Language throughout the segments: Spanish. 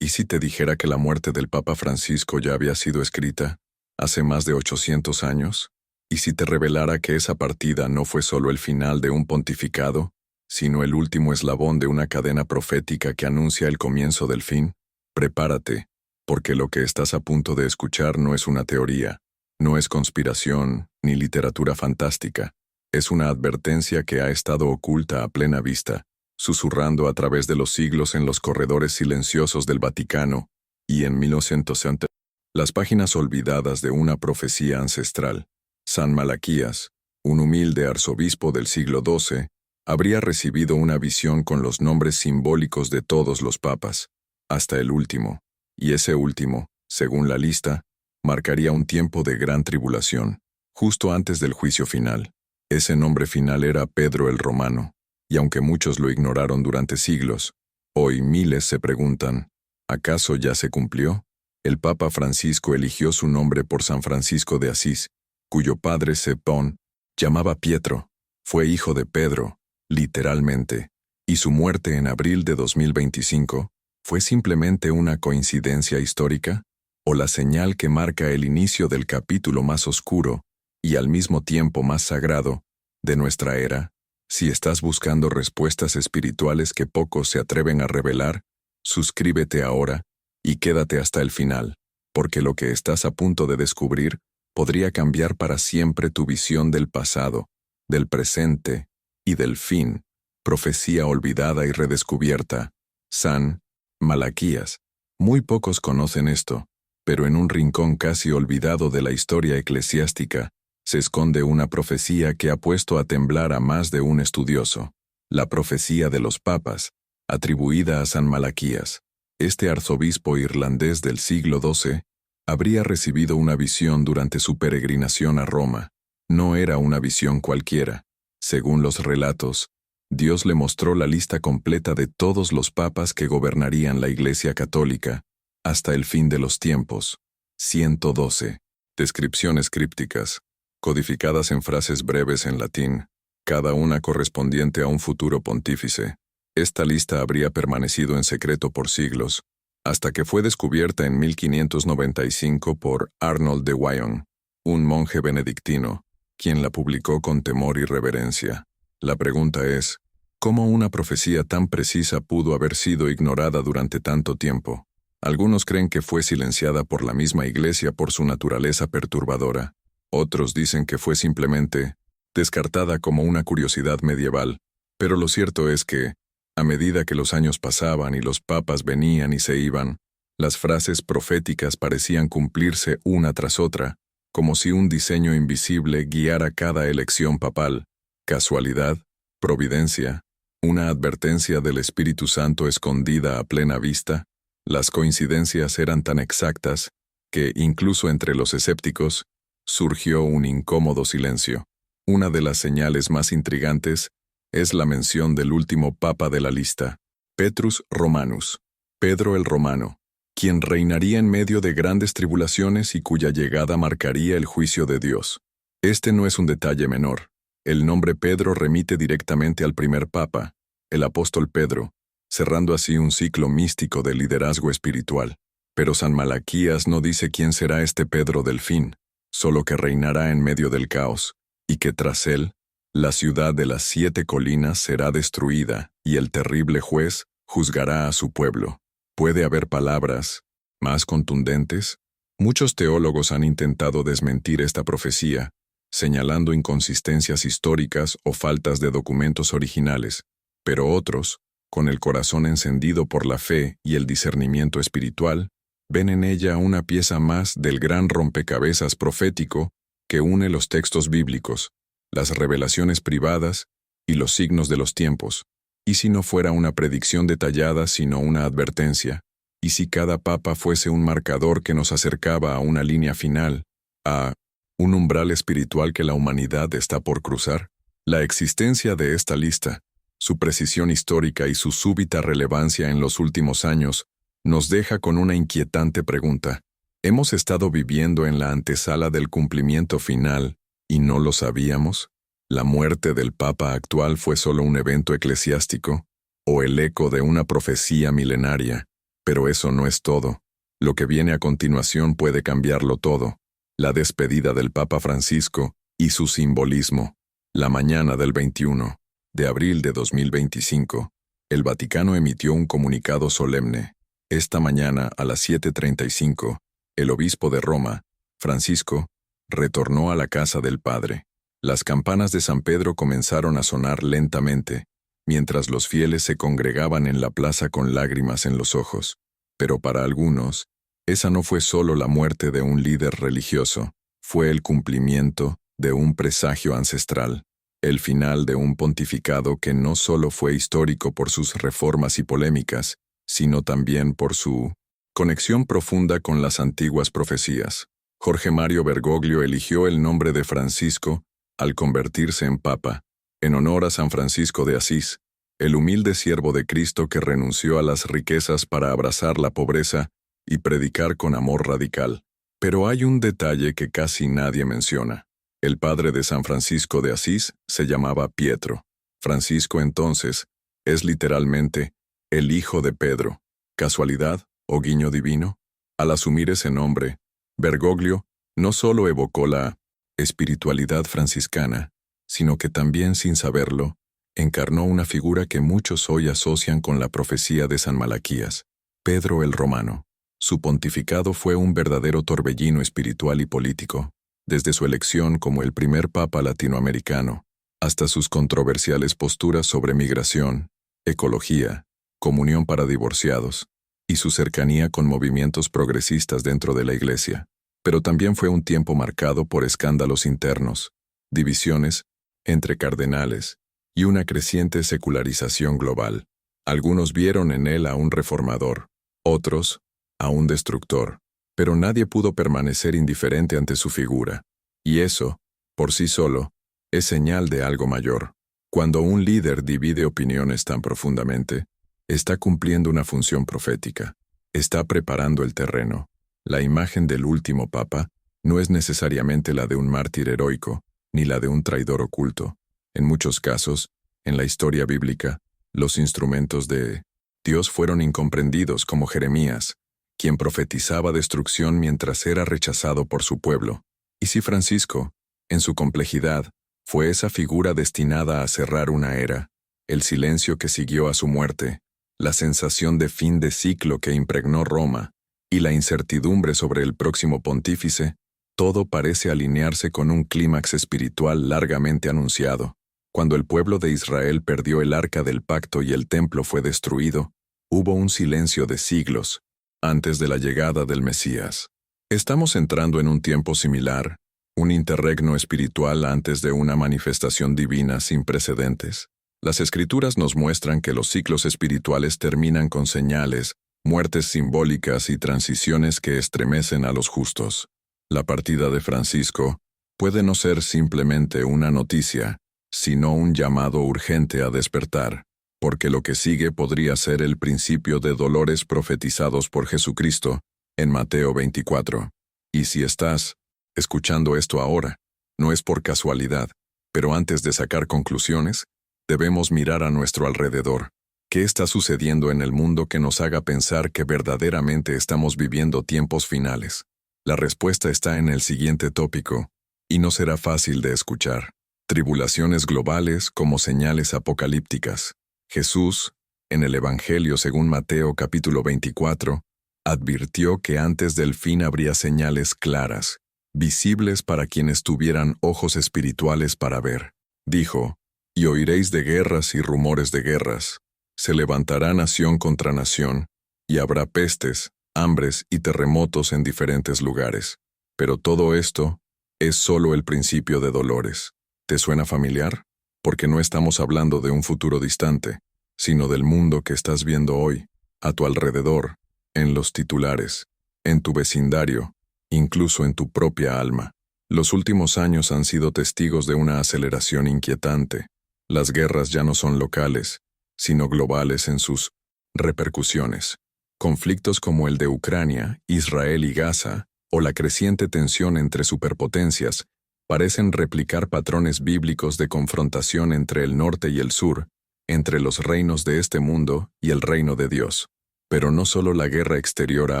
¿Y si te dijera que la muerte del Papa Francisco ya había sido escrita hace más de 800 años? ¿Y si te revelara que esa partida no fue solo el final de un pontificado, sino el último eslabón de una cadena profética que anuncia el comienzo del fin? Prepárate, porque lo que estás a punto de escuchar no es una teoría, no es conspiración ni literatura fantástica. Es una advertencia que ha estado oculta a plena vista, susurrando a través de los siglos en los corredores silenciosos del Vaticano, y en 1960, las páginas olvidadas de una profecía ancestral. San Malaquías, un humilde arzobispo del siglo XII, habría recibido una visión con los nombres simbólicos de todos los papas, hasta el último, y ese último, según la lista, marcaría un tiempo de gran tribulación, justo antes del juicio final. Ese nombre final era Pedro el Romano, y aunque muchos lo ignoraron durante siglos, hoy miles se preguntan, ¿acaso ya se cumplió? El Papa Francisco eligió su nombre por San Francisco de Asís, cuyo padre Cepón llamaba Pietro, fue hijo de Pedro, literalmente, y su muerte en abril de 2025, ¿fue simplemente una coincidencia histórica? ¿O la señal que marca el inicio del capítulo más oscuro, y al mismo tiempo más sagrado, de nuestra era? Si estás buscando respuestas espirituales que pocos se atreven a revelar, suscríbete ahora, y quédate hasta el final, porque lo que estás a punto de descubrir podría cambiar para siempre tu visión del pasado, del presente y del fin. Profecía olvidada y redescubierta. San Malaquías. Muy pocos conocen esto, pero en un rincón casi olvidado de la historia eclesiástica, se esconde una profecía que ha puesto a temblar a más de un estudioso. La profecía de los papas, atribuida a San Malaquías. Este arzobispo irlandés del siglo XII habría recibido una visión durante su peregrinación a Roma. No era una visión cualquiera. Según los relatos, Dios le mostró la lista completa de todos los papas que gobernarían la Iglesia Católica hasta el fin de los tiempos. 112. Descripciones crípticas, codificadas en frases breves en latín, cada una correspondiente a un futuro pontífice. Esta lista habría permanecido en secreto por siglos, hasta que fue descubierta en 1595 por Arnold de Wyon, un monje benedictino, quien la publicó con temor y reverencia. La pregunta es, ¿cómo una profecía tan precisa pudo haber sido ignorada durante tanto tiempo? Algunos creen que fue silenciada por la misma Iglesia por su naturaleza perturbadora. Otros dicen que fue simplemente descartada como una curiosidad medieval. Pero lo cierto es que, a medida que los años pasaban y los papas venían y se iban, las frases proféticas parecían cumplirse una tras otra, como si un diseño invisible guiara cada elección papal. ¿Casualidad? ¿Providencia? ¿Una advertencia del Espíritu Santo escondida a plena vista? Las coincidencias eran tan exactas que, incluso entre los escépticos, surgió un incómodo silencio. Una de las señales más intrigantes es la mención del último papa de la lista, Petrus Romanus, Pedro el Romano, quien reinaría en medio de grandes tribulaciones y cuya llegada marcaría el juicio de Dios. Este no es un detalle menor. El nombre Pedro remite directamente al primer papa, el apóstol Pedro, cerrando así un ciclo místico de liderazgo espiritual. Pero San Malaquías no dice quién será este Pedro del fin, solo que reinará en medio del caos, y que tras él, la ciudad de las 7 colinas será destruida, y el terrible juez juzgará a su pueblo. ¿Puede haber palabras más contundentes? Muchos teólogos han intentado desmentir esta profecía, señalando inconsistencias históricas o faltas de documentos originales, pero otros, con el corazón encendido por la fe y el discernimiento espiritual, ven en ella una pieza más del gran rompecabezas profético que une los textos bíblicos, las revelaciones privadas y los signos de los tiempos. ¿Y si no fuera una predicción detallada sino una advertencia? ¿Y si cada papa fuese un marcador que nos acercaba a una línea final, a un umbral espiritual que la humanidad está por cruzar? La existencia de esta lista, su precisión histórica y su súbita relevancia en los últimos años, nos deja con una inquietante pregunta. ¿Hemos estado viviendo en la antesala del cumplimiento final y no lo sabíamos? ¿La muerte del Papa actual fue solo un evento eclesiástico? ¿O el eco de una profecía milenaria? Pero eso no es todo. Lo que viene a continuación puede cambiarlo todo. La despedida del Papa Francisco y su simbolismo. La mañana del 21 de abril de 2025, el Vaticano emitió un comunicado solemne. Esta mañana, a las 7:35, el obispo de Roma, Francisco, retornó a la casa del Padre. Las campanas de San Pedro comenzaron a sonar lentamente, mientras los fieles se congregaban en la plaza con lágrimas en los ojos. Pero para algunos, esa no fue solo la muerte de un líder religioso, fue el cumplimiento de un presagio ancestral, el final de un pontificado que no solo fue histórico por sus reformas y polémicas, sino también por su conexión profunda con las antiguas profecías. Jorge Mario Bergoglio eligió el nombre de Francisco al convertirse en papa, en honor a San Francisco de Asís, el humilde siervo de Cristo que renunció a las riquezas para abrazar la pobreza y predicar con amor radical. Pero hay un detalle que casi nadie menciona. El padre de San Francisco de Asís se llamaba Pietro. Francisco entonces es literalmente el hijo de Pedro. ¿Casualidad o guiño divino? Al asumir ese nombre, Bergoglio no solo evocó la espiritualidad franciscana, sino que también, sin saberlo, encarnó una figura que muchos hoy asocian con la profecía de San Malaquías, Pedro el Romano. Su pontificado fue un verdadero torbellino espiritual y político, desde su elección como el primer papa latinoamericano, hasta sus controversiales posturas sobre migración, ecología, comunión para divorciados, y su cercanía con movimientos progresistas dentro de la Iglesia. Pero también fue un tiempo marcado por escándalos internos, divisiones entre cardenales y una creciente secularización global. Algunos vieron en él a un reformador, otros a un destructor, pero nadie pudo permanecer indiferente ante su figura. Y eso, por sí solo, es señal de algo mayor. Cuando un líder divide opiniones tan profundamente, está cumpliendo una función profética, está preparando el terreno. La imagen del último papa no es necesariamente la de un mártir heroico, ni la de un traidor oculto. En muchos casos, en la historia bíblica, los instrumentos de Dios fueron incomprendidos, como Jeremías, quien profetizaba destrucción mientras era rechazado por su pueblo. Y si Francisco, en su complejidad, fue esa figura destinada a cerrar una era, el silencio que siguió a su muerte, la sensación de fin de ciclo que impregnó Roma, y la incertidumbre sobre el próximo pontífice, todo parece alinearse con un clímax espiritual largamente anunciado. Cuando el pueblo de Israel perdió el arca del pacto y el templo fue destruido, hubo un silencio de siglos antes de la llegada del Mesías. Estamos entrando en un tiempo similar, un interregno espiritual antes de una manifestación divina sin precedentes. Las Escrituras nos muestran que los ciclos espirituales terminan con señales, muertes simbólicas y transiciones que estremecen a los justos. La partida de Francisco puede no ser simplemente una noticia, sino un llamado urgente a despertar, porque lo que sigue podría ser el principio de dolores profetizados por Jesucristo en Mateo 24. Y si estás escuchando esto ahora, no es por casualidad, pero antes de sacar conclusiones, debemos mirar a nuestro alrededor. ¿Qué está sucediendo en el mundo que nos haga pensar que verdaderamente estamos viviendo tiempos finales? La respuesta está en el siguiente tópico, y no será fácil de escuchar. Tribulaciones globales como señales apocalípticas. Jesús, en el Evangelio según Mateo capítulo 24, advirtió que antes del fin habría señales claras, visibles para quienes tuvieran ojos espirituales para ver. Dijo, y oiréis de guerras y rumores de guerras. Se levantará nación contra nación, y habrá pestes, hambres y terremotos en diferentes lugares. Pero todo esto es solo el principio de dolores. ¿Te suena familiar? Porque no estamos hablando de un futuro distante, sino del mundo que estás viendo hoy, a tu alrededor, en los titulares, en tu vecindario, incluso en tu propia alma. Los últimos años han sido testigos de una aceleración inquietante. Las guerras ya no son locales, sino globales en sus repercusiones. Conflictos como el de Ucrania, Israel y Gaza, o la creciente tensión entre superpotencias, parecen replicar patrones bíblicos de confrontación entre el norte y el sur, entre los reinos de este mundo y el reino de Dios. Pero no solo la guerra exterior ha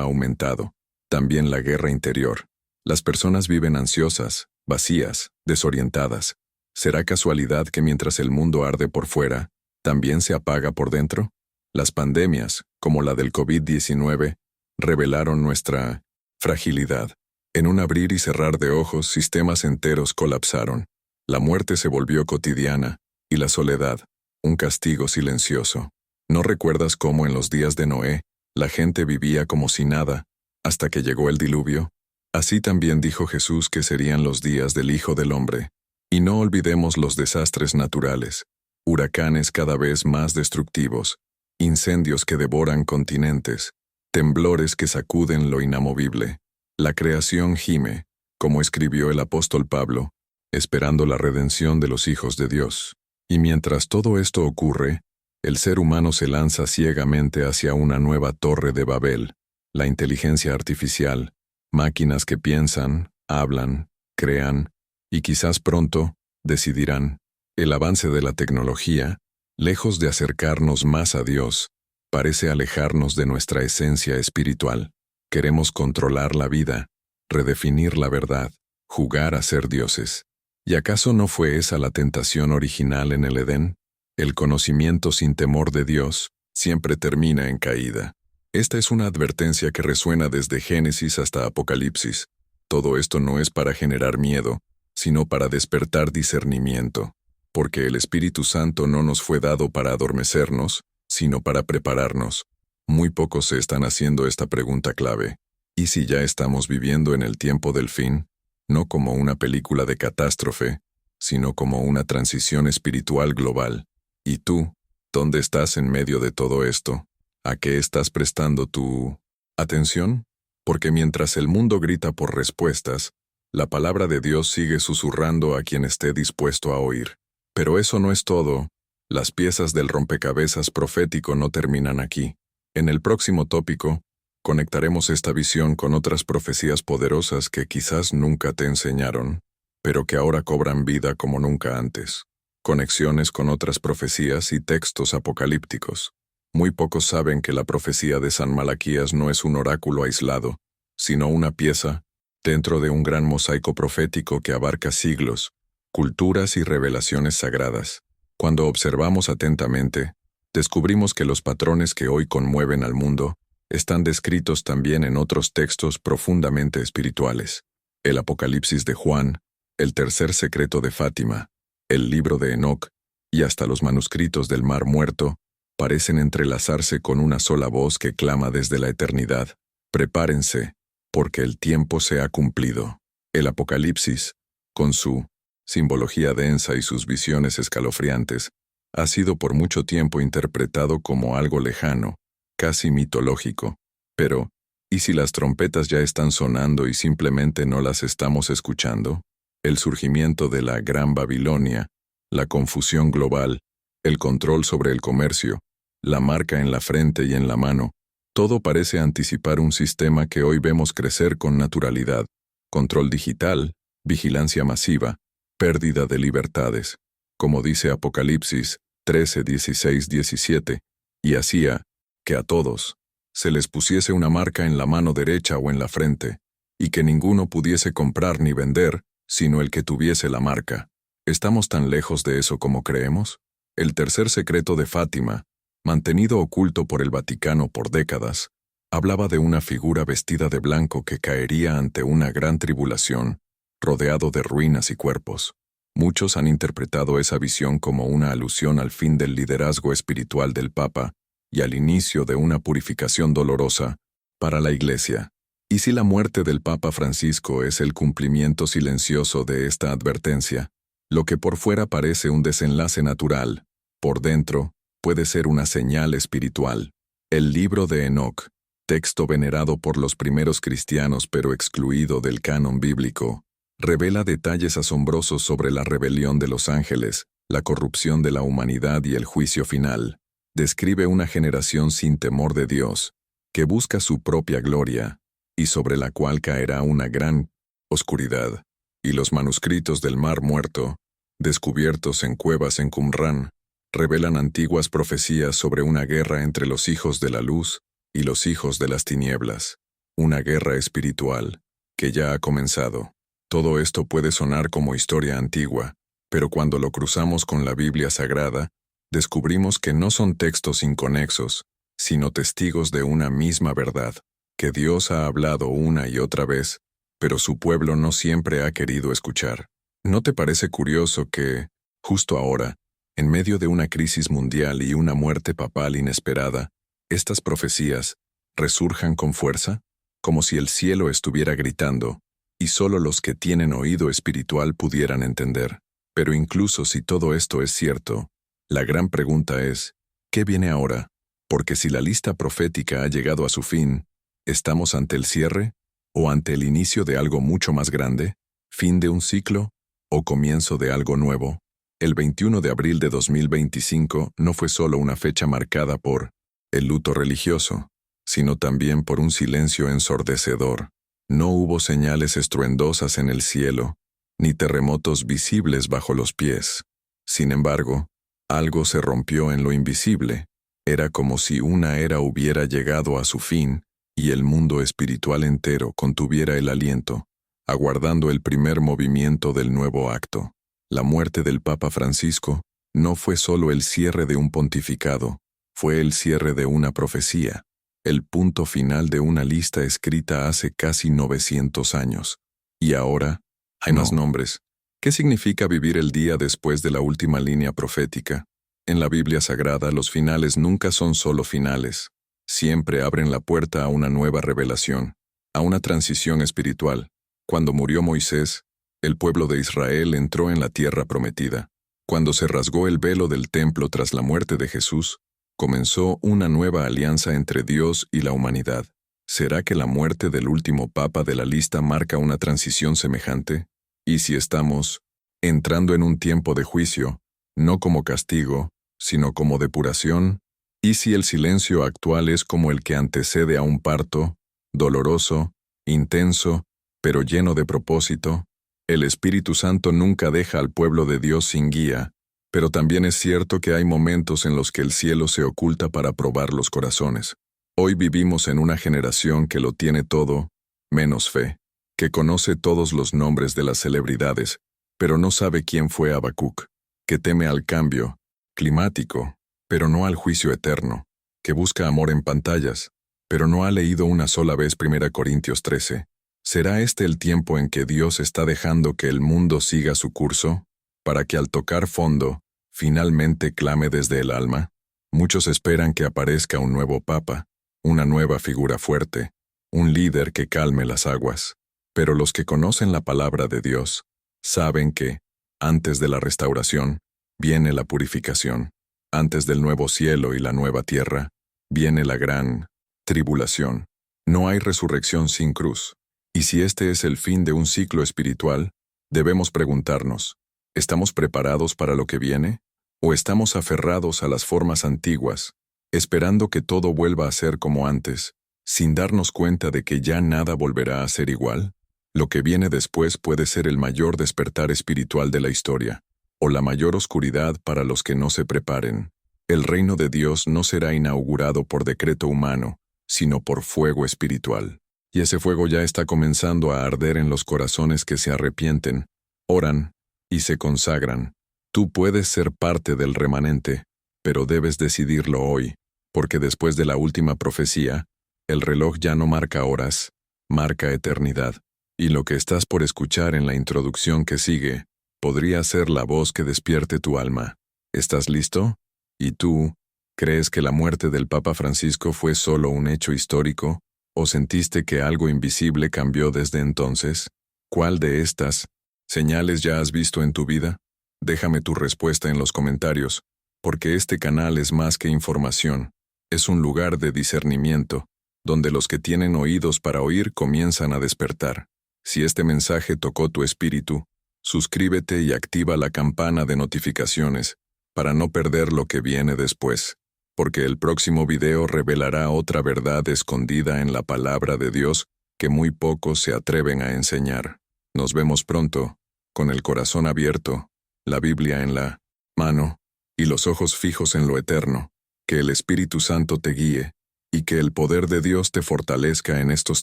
aumentado, también la guerra interior. Las personas viven ansiosas, vacías, desorientadas. ¿Será casualidad que mientras el mundo arde por fuera, también se apaga por dentro? Las pandemias, como la del COVID-19, revelaron nuestra fragilidad. En un abrir y cerrar de ojos, sistemas enteros colapsaron. La muerte se volvió cotidiana, y la soledad, un castigo silencioso. ¿No recuerdas cómo en los días de Noé, la gente vivía como si nada, hasta que llegó el diluvio? Así también dijo Jesús que serían los días del Hijo del Hombre. Y no olvidemos los desastres naturales, huracanes cada vez más destructivos, incendios que devoran continentes, temblores que sacuden lo inamovible. La creación gime, como escribió el apóstol Pablo, esperando la redención de los hijos de Dios. Y mientras todo esto ocurre, el ser humano se lanza ciegamente hacia una nueva torre de Babel, la inteligencia artificial, máquinas que piensan, hablan, crean, y quizás pronto, decidirán. El avance de la tecnología, lejos de acercarnos más a Dios, parece alejarnos de nuestra esencia espiritual. Queremos controlar la vida, redefinir la verdad, jugar a ser dioses. ¿Y acaso no fue esa la tentación original en el Edén? El conocimiento sin temor de Dios siempre termina en caída. Esta es una advertencia que resuena desde Génesis hasta Apocalipsis. Todo esto no es para generar miedo, sino para despertar discernimiento, porque el Espíritu Santo no nos fue dado para adormecernos, sino para prepararnos. Muy pocos se están haciendo esta pregunta clave. ¿Y si ya estamos viviendo en el tiempo del fin? No como una película de catástrofe, sino como una transición espiritual global. ¿Y tú, dónde estás en medio de todo esto? ¿A qué estás prestando tu atención? Porque mientras el mundo grita por respuestas, la palabra de Dios sigue susurrando a quien esté dispuesto a oír. Pero eso no es todo. Las piezas del rompecabezas profético no terminan aquí. En el próximo tópico, conectaremos esta visión con otras profecías poderosas que quizás nunca te enseñaron, pero que ahora cobran vida como nunca antes. Conexiones con otras profecías y textos apocalípticos. Muy pocos saben que la profecía de San Malaquías no es un oráculo aislado, sino una pieza dentro de un gran mosaico profético que abarca siglos, culturas y revelaciones sagradas. Cuando observamos atentamente, descubrimos que los patrones que hoy conmueven al mundo están descritos también en otros textos profundamente espirituales. El Apocalipsis de Juan, el tercer secreto de Fátima, el libro de Enoc y hasta los manuscritos del Mar Muerto parecen entrelazarse con una sola voz que clama desde la eternidad. Prepárense, porque el tiempo se ha cumplido. El Apocalipsis, con su simbología densa y sus visiones escalofriantes, ha sido por mucho tiempo interpretado como algo lejano, casi mitológico. Pero, ¿y si las trompetas ya están sonando y simplemente no las estamos escuchando? El surgimiento de la Gran Babilonia, la confusión global, el control sobre el comercio, la marca en la frente y en la mano, todo parece anticipar un sistema que hoy vemos crecer con naturalidad: control digital, vigilancia masiva, pérdida de libertades, como dice Apocalipsis 13, 16, 17, y hacía que a todos se les pusiese una marca en la mano derecha o en la frente, y que ninguno pudiese comprar ni vender, sino el que tuviese la marca. ¿Estamos tan lejos de eso como creemos? El tercer secreto de Fátima, mantenido oculto por el Vaticano por décadas, hablaba de una figura vestida de blanco que caería ante una gran tribulación, rodeado de ruinas y cuerpos. Muchos han interpretado esa visión como una alusión al fin del liderazgo espiritual del Papa y al inicio de una purificación dolorosa para la Iglesia. ¿Y si la muerte del Papa Francisco es el cumplimiento silencioso de esta advertencia? Lo que por fuera parece un desenlace natural, por dentro, puede ser una señal espiritual. El libro de Enoc, texto venerado por los primeros cristianos pero excluido del canon bíblico, revela detalles asombrosos sobre la rebelión de los ángeles, la corrupción de la humanidad y el juicio final. Describe una generación sin temor de Dios, que busca su propia gloria, y sobre la cual caerá una gran oscuridad. Y los manuscritos del Mar Muerto, descubiertos en cuevas en Qumrán, revelan antiguas profecías sobre una guerra entre los hijos de la luz y los hijos de las tinieblas. Una guerra espiritual, que ya ha comenzado. Todo esto puede sonar como historia antigua, pero cuando lo cruzamos con la Biblia Sagrada, descubrimos que no son textos inconexos, sino testigos de una misma verdad, que Dios ha hablado una y otra vez, pero su pueblo no siempre ha querido escuchar. ¿No te parece curioso que, justo ahora, en medio de una crisis mundial y una muerte papal inesperada, estas profecías resurjan con fuerza? Como si el cielo estuviera gritando, y solo los que tienen oído espiritual pudieran entender. Pero incluso si todo esto es cierto, la gran pregunta es, ¿qué viene ahora? Porque si la lista profética ha llegado a su fin, ¿estamos ante el cierre? ¿O ante el inicio de algo mucho más grande? ¿Fin de un ciclo? ¿O comienzo de algo nuevo? El 21 de abril de 2025 no fue solo una fecha marcada por el luto religioso, sino también por un silencio ensordecedor. No hubo señales estruendosas en el cielo, ni terremotos visibles bajo los pies. Sin embargo, algo se rompió en lo invisible. Era como si una era hubiera llegado a su fin y el mundo espiritual entero contuviera el aliento, aguardando el primer movimiento del nuevo acto. La muerte del Papa Francisco no fue solo el cierre de un pontificado, fue el cierre de una profecía, el punto final de una lista escrita hace casi 900 años. Y ahora, hay más nombres. ¿Qué significa vivir el día después de la última línea profética? En la Biblia Sagrada, los finales nunca son solo finales. Siempre abren la puerta a una nueva revelación, a una transición espiritual. Cuando murió Moisés, el pueblo de Israel entró en la tierra prometida. Cuando se rasgó el velo del templo tras la muerte de Jesús, comenzó una nueva alianza entre Dios y la humanidad. ¿Será que la muerte del último papa de la lista marca una transición semejante? ¿Y si estamos entrando en un tiempo de juicio, no como castigo, sino como depuración? ¿Y si el silencio actual es como el que antecede a un parto, doloroso, intenso, pero lleno de propósito? El Espíritu Santo nunca deja al pueblo de Dios sin guía, pero también es cierto que hay momentos en los que el cielo se oculta para probar los corazones. Hoy vivimos en una generación que lo tiene todo, menos fe, que conoce todos los nombres de las celebridades, pero no sabe quién fue Habacuc, que teme al cambio climático, pero no al juicio eterno, que busca amor en pantallas, pero no ha leído una sola vez 1 Corintios 13. ¿Será este el tiempo en que Dios está dejando que el mundo siga su curso, para que al tocar fondo, finalmente clame desde el alma? Muchos esperan que aparezca un nuevo papa, una nueva figura fuerte, un líder que calme las aguas. Pero los que conocen la palabra de Dios, saben que, antes de la restauración, viene la purificación. Antes del nuevo cielo y la nueva tierra, viene la gran tribulación. No hay resurrección sin cruz. Y si este es el fin de un ciclo espiritual, debemos preguntarnos, ¿estamos preparados para lo que viene? ¿O estamos aferrados a las formas antiguas, esperando que todo vuelva a ser como antes, sin darnos cuenta de que ya nada volverá a ser igual? Lo que viene después puede ser el mayor despertar espiritual de la historia, o la mayor oscuridad para los que no se preparen. El reino de Dios no será inaugurado por decreto humano, sino por fuego espiritual. Y ese fuego ya está comenzando a arder en los corazones que se arrepienten, oran y se consagran. Tú puedes ser parte del remanente, pero debes decidirlo hoy, porque después de la última profecía, el reloj ya no marca horas, marca eternidad. Y lo que estás por escuchar en la introducción que sigue, podría ser la voz que despierte tu alma. ¿Estás listo? ¿Y tú, crees que la muerte del Papa Francisco fue solo un hecho histórico? ¿O sentiste que algo invisible cambió desde entonces? ¿Cuál de estas señales ya has visto en tu vida? Déjame tu respuesta en los comentarios, porque este canal es más que información. Es un lugar de discernimiento, donde los que tienen oídos para oír comienzan a despertar. Si este mensaje tocó tu espíritu, suscríbete y activa la campana de notificaciones para no perder lo que viene después, porque el próximo video revelará otra verdad escondida en la palabra de Dios que muy pocos se atreven a enseñar. Nos vemos pronto, con el corazón abierto, la Biblia en la mano y los ojos fijos en lo eterno. Que el Espíritu Santo te guíe y que el poder de Dios te fortalezca en estos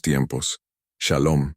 tiempos. Shalom.